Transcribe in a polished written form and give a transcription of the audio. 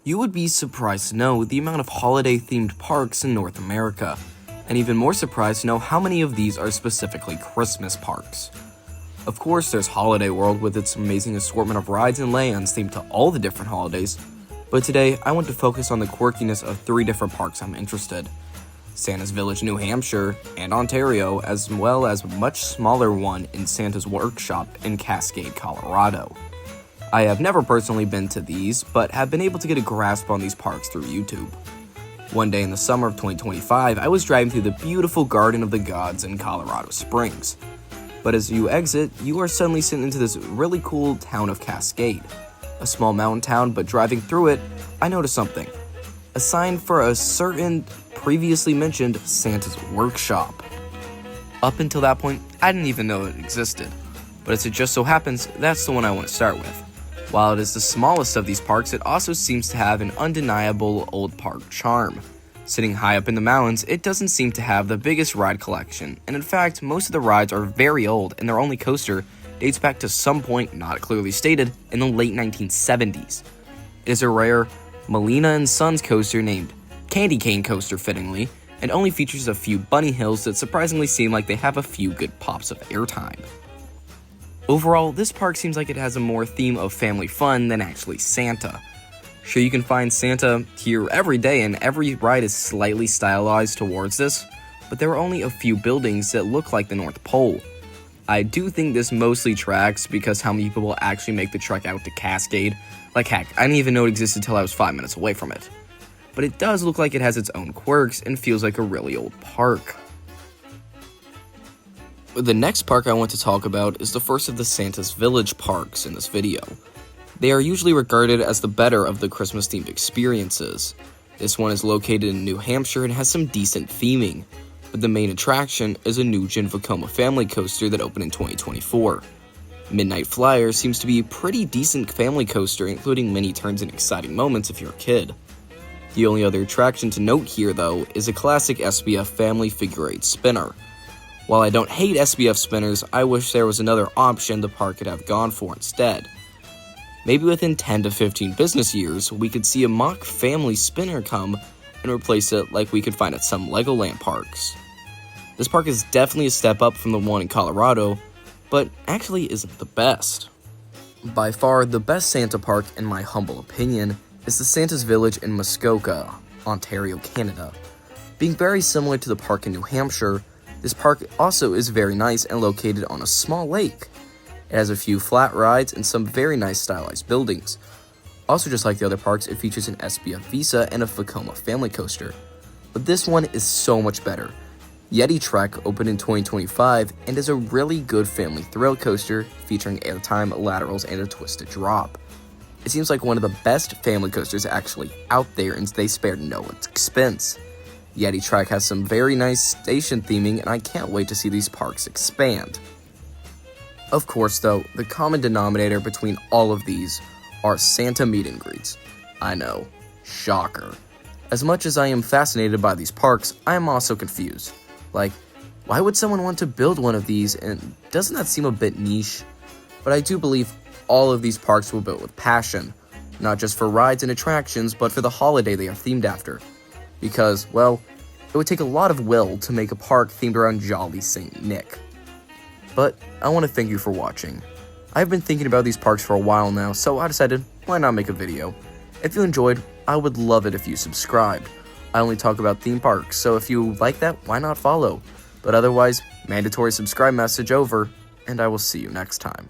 You would be surprised to know the amount of holiday-themed parks in North America, and even more surprised to know how many of these are specifically Christmas parks. Of course, there's Holiday World with its amazing assortment of rides and lands themed to all the different holidays, but today I want to focus on the quirkiness of 3 different parks I'm interested. Santa's Village, New Hampshire, and Ontario, as well as a much smaller one in Santa's Workshop in Cascade, Colorado. I have never personally been to these, but have been able to get a grasp on these parks through YouTube. One day in the summer of 2025, I was driving through the beautiful Garden of the Gods in Colorado Springs. But as you exit, you are suddenly sent into this really cool town of Cascade. A small mountain town, but driving through it, I noticed something. A sign for a certain previously mentioned Santa's Workshop. Up until that point, I didn't even know it existed. But as it just so happens, that's the one I want to start with. While it is the smallest of these parks, it also seems to have an undeniable old park charm. Sitting high up in the mountains, it doesn't seem to have the biggest ride collection, and in fact, most of the rides are very old and their only coaster dates back to some point not clearly stated in the late 1970s. It is a rare Molina & Sons coaster named Candy Cane Coaster fittingly, and only features a few bunny hills that surprisingly seem like they have a few good pops of airtime. Overall, this park seems like it has a more theme of family fun than actually Santa. Sure, you can find Santa here every day and every ride is slightly stylized towards this, but there are only a few buildings that look like the North Pole. I do think this mostly tracks because how many people will actually make the trek out to Cascade. Like heck, I didn't even know it existed until I was 5 minutes away from it. But it does look like it has its own quirks and feels like a really old park. The next park I want to talk about is the first of the Santa's Village parks in this video. They are usually regarded as the better of the Christmas-themed experiences. This one is located in New Hampshire and has some decent theming, but the main attraction is a new Gen Vekoma family coaster that opened in 2024. Midnight Flyer seems to be a pretty decent family coaster, including many turns and exciting moments if you're a kid. The only other attraction to note here, though, is a classic SBF family figure 8 spinner. While I don't hate SBF spinners, I wish there was another option the park could have gone for instead. Maybe within 10 to 15 business years, we could see a mock family spinner come and replace it like we could find at some Legoland parks. This park is definitely a step up from the one in Colorado, but actually isn't the best. By far, the best Santa park, in my humble opinion, is the Santa's Village in Muskoka, Ontario, Canada. Being very similar to the park in New Hampshire, this park also is very nice and located on a small lake. It has a few flat rides and some very nice stylized buildings. Also, just like the other parks, it features an SBF Visa and a Vekoma family coaster. But this one is so much better. Yeti Trek opened in 2025 and is a really good family thrill coaster featuring airtime, laterals, and a twisted drop. It seems like one of the best family coasters actually out there, and they spared no expense. Yeti Trek has some very nice station theming, and I can't wait to see these parks expand. Of course, though, the common denominator between all of these are Santa meet and greets. I know, shocker. As much as I am fascinated by these parks, I am also confused. Like, why would someone want to build one of these, and doesn't that seem a bit niche? But I do believe all of these parks were built with passion, not just for rides and attractions, but for the holiday they are themed after. Because, well, it would take a lot of will to make a park themed around Jolly St. Nick. But I want to thank you for watching. I've been thinking about these parks for a while now, so I decided, why not make a video? If you enjoyed, I would love it if you subscribed. I only talk about theme parks, so if you like that, why not follow? But otherwise, mandatory subscribe message over, and I will see you next time.